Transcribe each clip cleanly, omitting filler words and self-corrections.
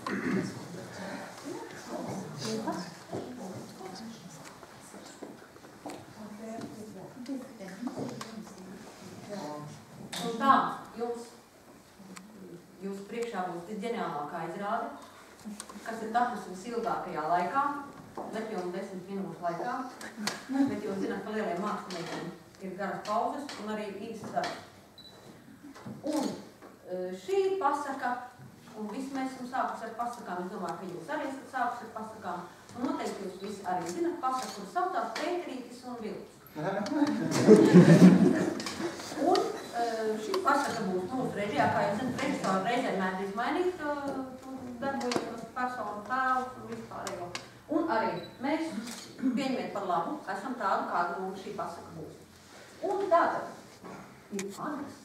Un tā, jūs priekšā būs ģeniālākā izrāde, kas ir tapusi visilgākajā laikā, nepilnu 10 minūšu laikā, bet jūs zināt, ka lieliem māksliniekiem ir garas pauzes un arī īsas darbs. Un šī pasaka, un visi mēs esam sākus ar pasakām, es domāju, ka jūs arī esat sākus ar pasakām, un noteikti jūs visi arī zināt pasaku, kur saucās Pēterītis un Vilks. Un šī pasaka būs mūsu režijā, kā jūs zināt, režisori reizēm mēdz izmainīt darbojošos personu tēlus un vispārējo. Un arī mēs pieņemiet par labu, esam tādu, kāda mums šī pasaka būs. Un tātad ir Andras.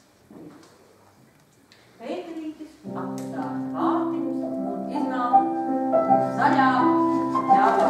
Pēterītis apstās vārtiņus un iznāk zaļā ļāvā.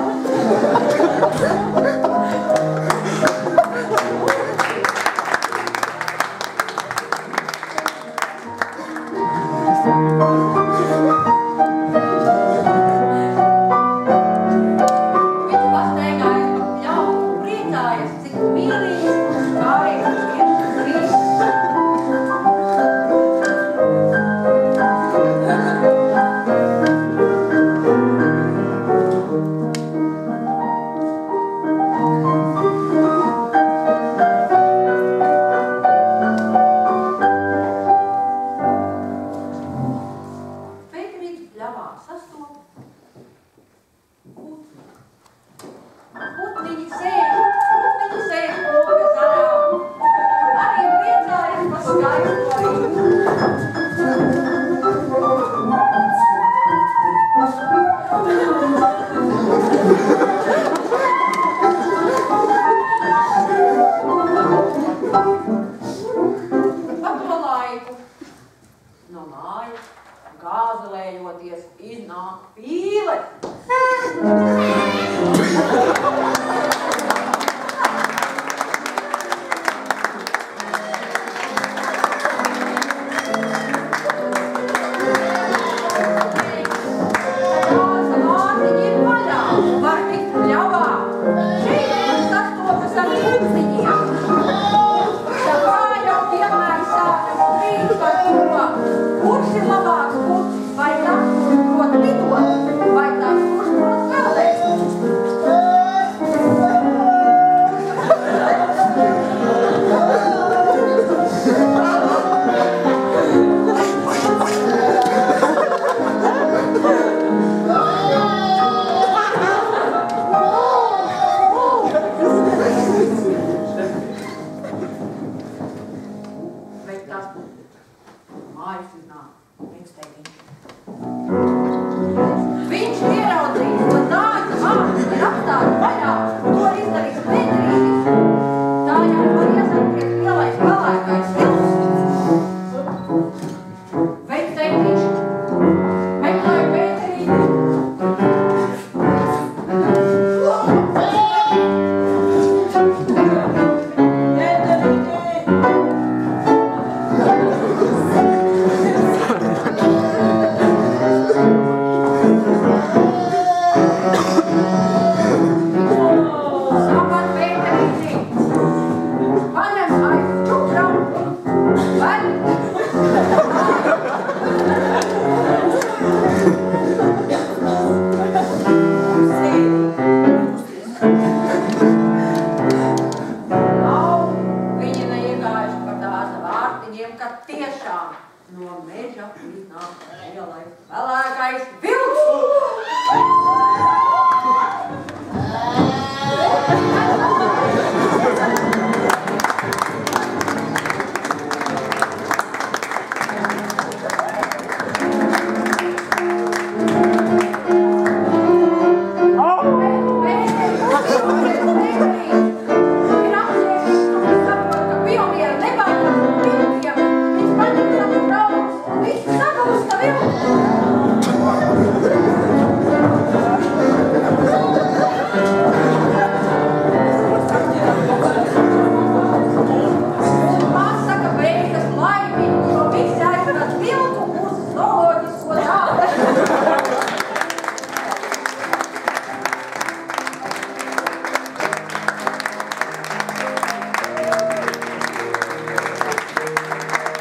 No meža iznāk lielais pelēkais vilks!